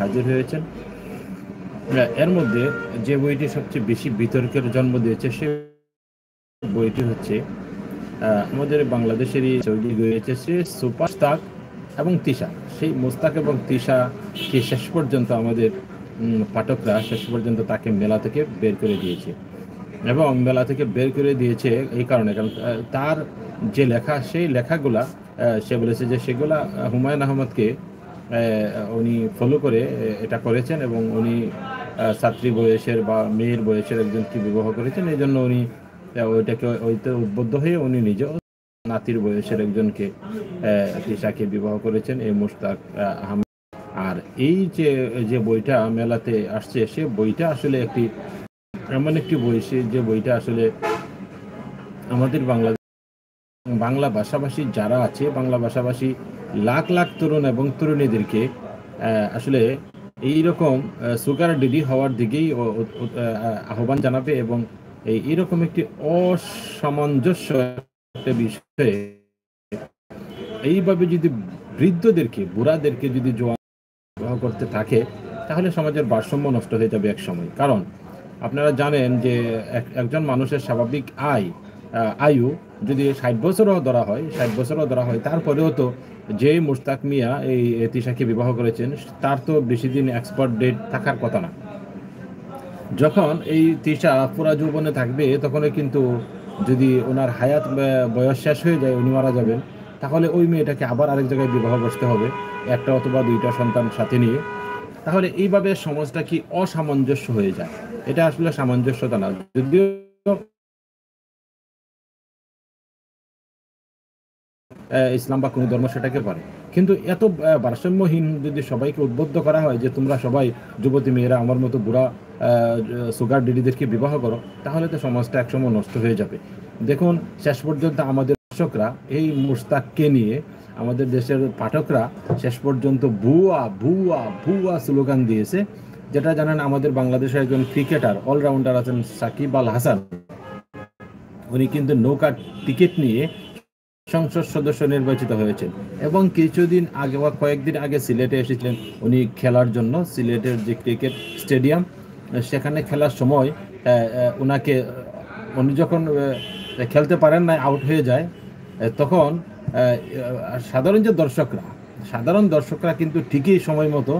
হাজির হয়েছেন। এর মধ্যে যে বইটি সবচেয়ে বেশি বিতর্কের জন্ম দিয়েছে সে বইটি হচ্ছে আমাদের বাংলাদেশেরই ছবি রয়েছে সে সুপারস্টার এবং তিশা। সেই মোস্তাক এবং তিশাকে শেষ পর্যন্ত আমাদের পাঠকরা শেষ পর্যন্ত তাকে মেলা থেকে বের করে দিয়েছে, এবং মেলা থেকে বের করে দিয়েছে এই কারণে, কারণ তার যে লেখা সেই লেখাগুলা সে বলেছে যে সেগুলা হুমায়ুন আহমদকে উনি ফলো করে এটা করেছেন, এবং উনি ছাত্রী বয়সের বা মেয়ের বয়সের একজনকে বিবাহ করেছেন। এই জন্য উনি ওইতে উদ্বুদ্ধ হয়ে উনি নিজেও নাতির বয়সের একজনকে তিশাকে বিবাহ করেছেন, এই মুশতাক আহমেদ। আর এই যে বইটা মেলাতে আসছে সে বইটা আসলে এমন একটি বই যে বইটা আসলে আমাদের বাংলা ভাষাভাষী যারা আছে, বাংলা ভাষাভাষী লাখ লাখ তরুণ এবং তরুণীদেরকে আসলে এইরকম সুগার ডেডি হওয়ার দিকেই আহ্বান জানাবে, এবং এইরকম একটি অসামঞ্জস্য একটা বিষয়ে এইভাবে যদি বৃদ্ধদেরকে বুড়াদেরকে যদি জোয়ান বিবাহ করতে থাকে তাহলে সমাজের ভারসাম্য নষ্ট হয়ে যাবে এক সময়। কারণ আপনারা জানেন যে একজন মানুষের স্বাভাবিক আয়ু যদি 60 বছরও ধরা হয় তারপরেও তো যে মুশতাক মিয়া এই তিশাকে বিবাহ করেছেন তার তো বেশি দিন এক্সপায়ার ডেট থাকার কথা না। যখন এই তিশা পুরা যৌবনে থাকবে তখনই কিন্তু যদি ওনার হায়াত বয়স শেষ হয়ে যায়, উনি মারা যাবেন, তাহলে ওই মেয়েটাকে আবার আরেক জায়গায় বিবাহ বসতে হবে একটা অথবা দুইটা সন্তান সাথে নিয়ে। তাহলে এইভাবে সমাজটা কি অসামঞ্জস্য হয়ে যায়, এটা আসলে সামঞ্জস্যতা না। যদিও ইসলাম বা কোনো ধর্ম সেটাকে পারে, কিন্তু এত ভারসাম্যহীন যদি সবাইকে উদ্বুদ্ধ করা হয় যে তোমরা সবাই যুবতী মেয়েরা আমার মতো বুড়া সুগার ডেডিদেরকে বিবাহ করো, তাহলে তো সমাজটা একসময় নষ্ট হয়ে যাবে। দেখুন শেষ পর্যন্ত আমাদের দর্শকরা এই মুশতাককে নিয়ে, আমাদের দেশের পাঠকরা শেষ পর্যন্ত ভুয়া ভুয়া ভুয়া স্লোগান দিয়েছে। যেটা জানেন, আমাদের বাংলাদেশের একজন ক্রিকেটার অলরাউন্ডার আছেন সাকিব আল হাসান, উনি কিন্তু নৌকার টিকিট নিয়ে সংসদ সদস্য নির্বাচিত হয়েছেন, এবং কিছুদিন আগে বা কয়েকদিন আগে সিলেটে এসেছিলেন উনি খেলার জন্য। সিলেটের যে ক্রিকেট স্টেডিয়াম সেখানে খেলার সময় উনি যখন খেলতে পারেন না, আউট হয়ে যায়, তখন সাধারণ দর্শকরা কিন্তু ঠিকই সময় মতো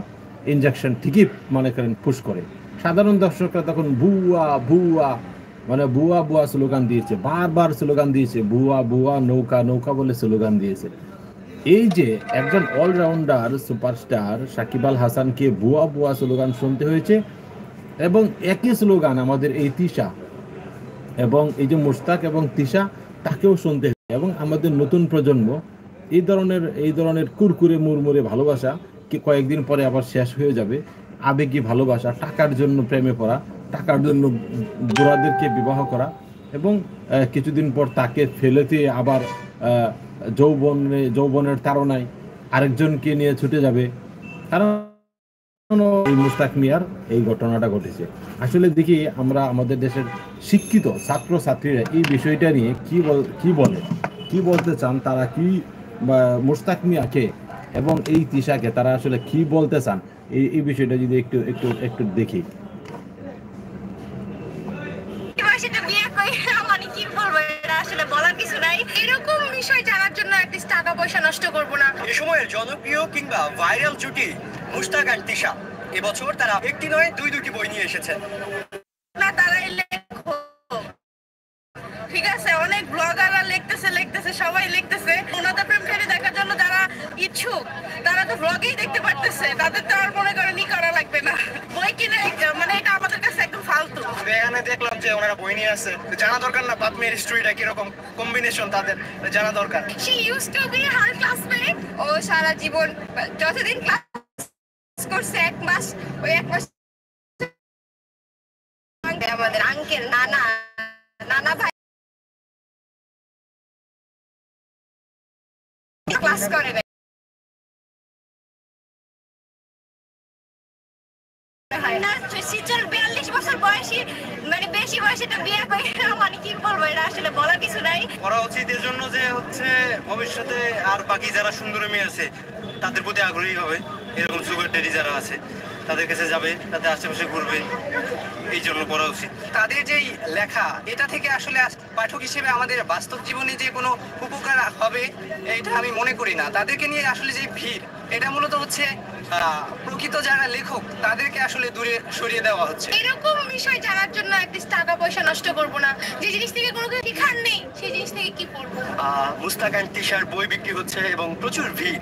ইনজেকশন ঠিকই মনে করেন পুশ করে। সাধারণ দর্শকরা তখন ভুয়া ভুয়া মানে বুয়া বুয়া স্লোগান দিয়েছে, বারবার স্লোগান দিয়েছে, বুয়া বুয়া নৌকা নৌকা বলে স্লোগান দিয়েছে। এই যে একজন অলরাউন্ডার সুপারস্টার সাকিব আল হাসানকে বুয়া বুয়া স্লোগান শুনতে হয়েছে, এবং একই স্লোগান আমাদের এই তিশা এবং এই যে মুশতাক এবং তিশা তাকেও শুনতে হয়েছে। এবং আমাদের নতুন প্রজন্ম এই ধরনের কুরকুরে মুরমুরে ভালোবাসা কি কয়েকদিন পরে আবার শেষ হয়ে যাবে। আবেগী ভালোবাসা, টাকার জন্য প্রেমে পড়া, টাকার জন্য বুড়াদেরকে বিবাহ করা, এবং কিছুদিন পর তাকে ফেলেতে আবার যৌবনের তাড়নায় আরেকজনকে নিয়ে ছুটে যাবে। কারণ এই মুশতাক মিয়ার এই ঘটনাটা ঘটেছে। আসলে দেখি আমরা আমাদের দেশের শিক্ষিত ছাত্র ছাত্রীরা এই বিষয়টা নিয়ে কি বলতে চান, তারা কি মুশতাক মিয়াকে এবং এই তিশাকে তারা আসলে কি বলতে চান, এই বিষয়টা যদি একটু দেখি। জনপ্রিয় কিংবা ভাইরাল জুটি মুশতাক আর তিশা এবছর তারা একটি নয় দুটি বই নিয়ে এসেছে। ঠিক আছে, অনেক ব্লগাররা লিখতেছে সবাই লিখতেছে ওনাদের প্রেম কাহিনী দেখার জন্য যারা ইচ্ছুক তারা তো ব্লগেই দেখতে পারতেছে, তাদের তো আর মনে করেন করা লাগবে না বই কিনে, মানে এটা আমাদের কাছে একদম ফালতু। এখানে দেখলাম যে ওনারা বই নিয়ে আসে, জানা দরকার না বাপ মেয়ের স্টোরিটা কিরকম কম্বিনেশন, তাদের জানা দরকার। She used to be her classmate, ও সারা জীবন যতদিন ক্লাস করছে এক মাস আমাদের আঙ্কেল নানা ভাই ক্লাস করে ভবিষ্যতে আর বাকি যারা সুন্দরী মেয়ে আছে তাদের প্রতি আগ্রহী হবে। এরকম সুগার ডেডি যারা আছে তাদের কাছে যাবে, তাদের আশেপাশে ঘুরবে, এই জন্য করা উচিত। তাদের যেই লেখা এটা থেকে আসলে পাঠক হিসেবে আমাদের বাস্তব জীবনে যে কোনো উপকার হবে এটা আমি মনে করি না। তাদেরকে নিয়ে আসলে যে ভিড়, এটা মূলত হচ্ছে প্রকৃত যারা লেখক তাদেরকে আসলে দূরে সরিয়ে দেওয়া হচ্ছে। এরকম বিষয় জানার জন্য অ্যাটলিস্ট টাকা পয়সা নষ্ট করবো না। যে জিনিস থেকে কোনো কিছু শেখার নেই সেই জিনিস থেকে কি পড়বো? মুস্তাক অ্যান্ড তিশার বই বিক্রি হচ্ছে এবং প্রচুর ভিড়,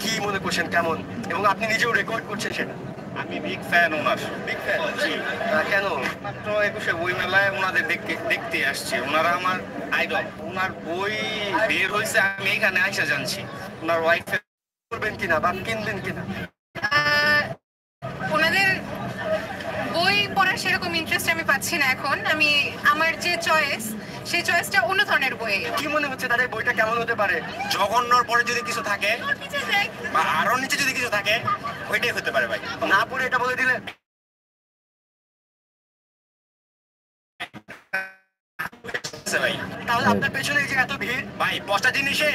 কি মনে করছেন কেমন? এবং আপনি নিজেও রেকর্ড করছেন সেটা। আমি বিগ ফ্যান ওনার। Big fan? কেন? মাত্র 21শে বই মেলায় ওনাদের দেখতে আসছি, ওনারা আমার আইডল। ওনার বই বের হয়েছে আমি এখানে আইসা জানছি। ওনার ওয়াইফ করবেন কিনা বা কিনবেন কিনা? ওনাদের বই পড়ার সেরকম ইন্টারেস্ট আমি পাচ্ছি না এখন। আমার যে চয়েস সেই চয়েসটা অন্য ধরনের বই। কি মনে হচ্ছে তাদের বইটা কেমন হতে পারে? জঘন্যর পরে যদি কিছু থাকে বা আরো নিচে যদি কিছু থাকে ওইটাই হতে পারে ভাই। না পড়ে এটা বলে দিলে ভাই, তাহলে আপনার পেছনে এই যে এত ভিড় ভাই 5টা জিনিসে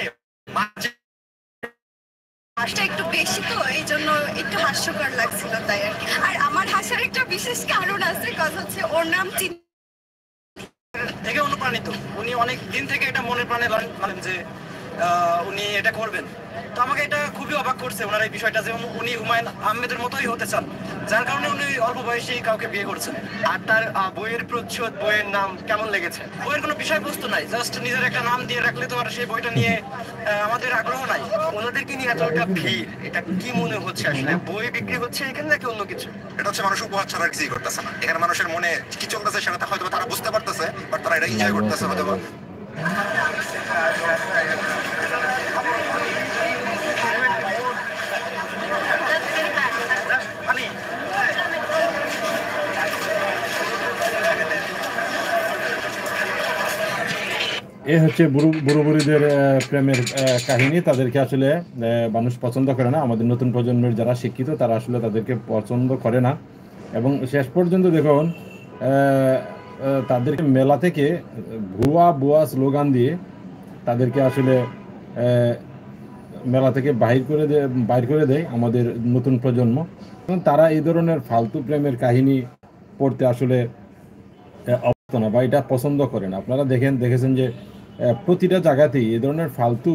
হাসটা একটু বেশি তো এই জন্য একটু হাস্যকর লাগছিল তাই আর কি। আর আমার হাসার একটা বিশেষ কারণ আছে, কথা হচ্ছে ওর নাম থেকে অনুপ্রাণিত। উনি অনেক দিন থেকে এটা মনে প্রাণে লালেন যে উনি এটা করবেন। তো আমাকে এটা খুবই অবাক করছে ওনার এই বিষয়টা, যে উনি হুমায়ুন আহমেদের মতোই হতে চান, যার কারণে উনি অল্প বয়সেই কাউকে বিয়ে করছেন। আর তার বইয়ের প্রচ্ছদ, বইয়ের নাম কেমন লেগেছে? বইয়ের কোনো বিষয়বস্তু নাই, জাস্ট নিজের একটা নাম দিয়ে রাখলে তো আর সেই বইটা নিয়ে আমাদের আগ্রহ নাই। ওনাদেরকে নিয়ে এতটা ভিড়, এটা কি মনে হচ্ছে আসলে? বই বিক্রি হচ্ছে এখানে নাকি অন্য কিছু? এটা হচ্ছে মানুষ উপহার ছাড়া আর কিছুই করতেছে না। এখানে মানুষের মনে কি চলতেছে সেটা হয়তো তারা বুঝতে পারতেছে, বাট তারা এটা এনজয় করতেছে হয়তো। এ হচ্ছে বুড়ো বুড়িদের প্রেমের কাহিনী। তাদেরকে আসলে মানুষ পছন্দ করে না। আমাদের নতুন প্রজন্মের যারা শিক্ষিত তারা আসলে তাদেরকে পছন্দ করে না। এবং শেষ পর্যন্ত দেখুন তাদেরকে মেলা থেকে ভুয়া স্লোগান দিয়ে তাদেরকে আসলে মেলা থেকে বাইর করে দেয় আমাদের নতুন প্রজন্ম। তারা এই ধরনের ফালতু প্রেমের কাহিনী পড়তে আসলে অভ্যস্ত না বা এটা পছন্দ করে না। আপনারা দেখেছেন যে প্রতিটা জায়গাতেই এই ধরনের ফালতু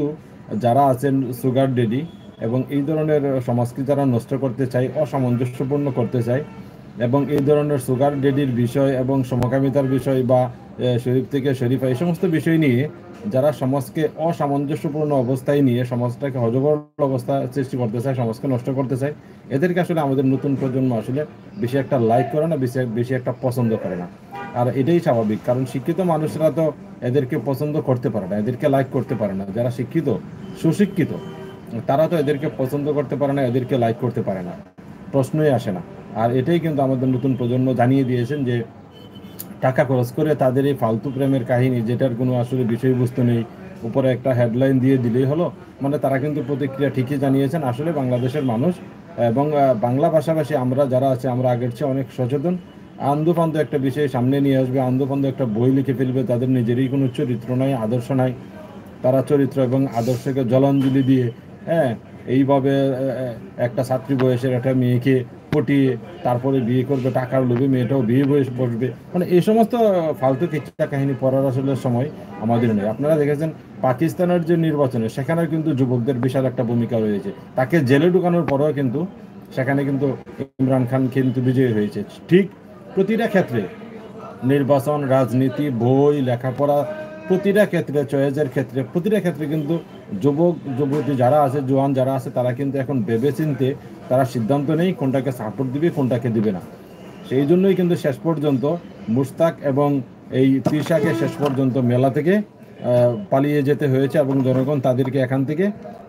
যারা আছেন সুগার ডেডি এবং এই ধরনের সমাজকে যারা নষ্ট করতে চায়, অসামঞ্জস্যপূর্ণ করতে চায় এবং এই ধরনের সুগার ডেডির বিষয় এবং সমকামিতার বিষয় বা শরীফ থেকে শরীফা এই সমস্ত বিষয় নিয়ে যারা সমাজকে অসামঞ্জস্যপূর্ণ অবস্থায় নিয়ে সমাজটাকে হযবরল অবস্থা সৃষ্টি করতে চায়, সমাজকে নষ্ট করতে চায়, এদেরকে আসলে আমাদের নতুন প্রজন্ম আসলে বেশি একটা লাইক করে না, বেশি একটা পছন্দ করে না। আর এটাই স্বাভাবিক, কারণ শিক্ষিত মানুষরা তো এদেরকে পছন্দ করতে পারে না, এদেরকে লাইক করতে পারে না। যারা শিক্ষিত, সুশিক্ষিত, তারা তো এদেরকে পছন্দ করতে পারে না, এদেরকে লাইক করতে পারে না, প্রশ্নই আসে না। আর এটাই কিন্তু আমাদের নতুন প্রজন্ম জানিয়ে দিয়েছেন যে টাকা খরচ করে তাদের এই ফালতু প্রেমের কাহিনী, যেটার কোনো আসলে বিষয়বস্তু নেই, উপরে একটা হেডলাইন দিয়ে দিলেই হলো, মানে তারা কিন্তু প্রতিক্রিয়া ঠিকই জানিয়েছেন। আসলে বাংলাদেশের মানুষ এবং বাংলা ভাষাভাষী আমরা যারা আছে, আমরা আগের চেয়ে অনেক সচেতন। আন্দোপান্ত একটা বিষয় সামনে নিয়ে আসবে, আন্দোপান্ত একটা বই লিখে ফেলবে, তাদের নিজেরই কোনো চরিত্র নাই, আদর্শ নাই। তারা চরিত্র এবং আদর্শকে জলাঞ্জলি দিয়ে এইভাবে একটা ছাত্রী বয়সের একটা মেয়েকে পটিয়ে তারপরে বিয়ে করবে, টাকার লোভে মেয়েটাও বিয়ে বয়স বসবে, মানে এই সমস্ত ফালতু কিচ্ছা কাহিনী পড়ার আসলে সময় আমাদের নেই। আপনারা দেখেছেন পাকিস্তানের যে নির্বাচনে, সেখানে কিন্তু যুবকদের বিশাল একটা ভূমিকা রয়েছে। তাকে জেলে ঢুকানোর পরেও কিন্তু সেখানে কিন্তু ইমরান খান কিন্তু বিজয়ী হয়েছে। ঠিক প্রতিটা ক্ষেত্রে, নির্বাচন, রাজনীতি, বই, লেখাপড়া, প্রতিটা ক্ষেত্রে, চয়েসের ক্ষেত্রে, প্রতিটা ক্ষেত্রে কিন্তু যুবক যুবতী যারা আছে, জোয়ান যারা আছে, তারা কিন্তু এখন ভেবে চিনতে তারা সিদ্ধান্ত নেই কোনটাকে সাপোর্ট দিবে, কোনটাকে দিবে না। সেই জন্যই কিন্তু শেষ পর্যন্ত মুস্তাক এবং এই তিশাকে শেষ পর্যন্ত মেলা থেকে পালিয়ে যেতে হয়েছে এবং জনগণ তাদেরকে এখান থেকে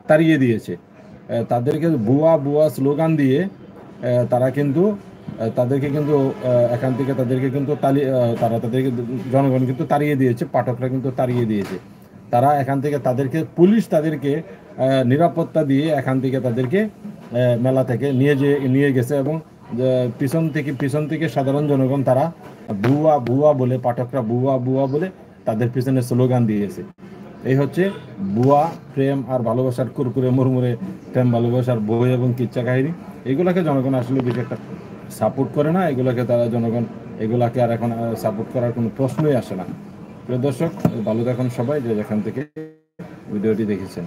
তাড়িয়ে দিয়েছে। তাদেরকে ভুয়া স্লোগান দিয়ে তারা কিন্তু তাদেরকে কিন্তু এখান থেকে তাদেরকে জনগণ কিন্তু তাড়িয়ে দিয়েছে, পাঠকরা কিন্তু তাড়িয়ে দিয়েছে। তারা এখান থেকে পুলিশ তাদেরকে নিরাপত্তা দিয়ে এখান থেকে তাদেরকে মেলা থেকে নিয়ে গেছে এবং পিছন থেকে সাধারণ জনগণ তারা ভুয়া বলে, পাঠকরা ভুয়া বলে তাদের পিছনে স্লোগান দিয়েছে। এই হচ্ছে বুয়া প্রেম আর ভালোবাসার কুরকুরে মুরমুরে প্রেম ভালোবাসার বই এবং কিচ্ছা কাহিনী। এগুলাকে জনগণ আসলে বেশি একটা সাপোর্ট করে না, এগুলাকে তারা জনগণ এগুলাকে আর এখন সাপোর্ট করার কোনো প্রশ্নই আসে না। প্রিয় দর্শক, ভালো থাকুন সবাই যে যেখান থেকে ভিডিওটি দেখেছেন।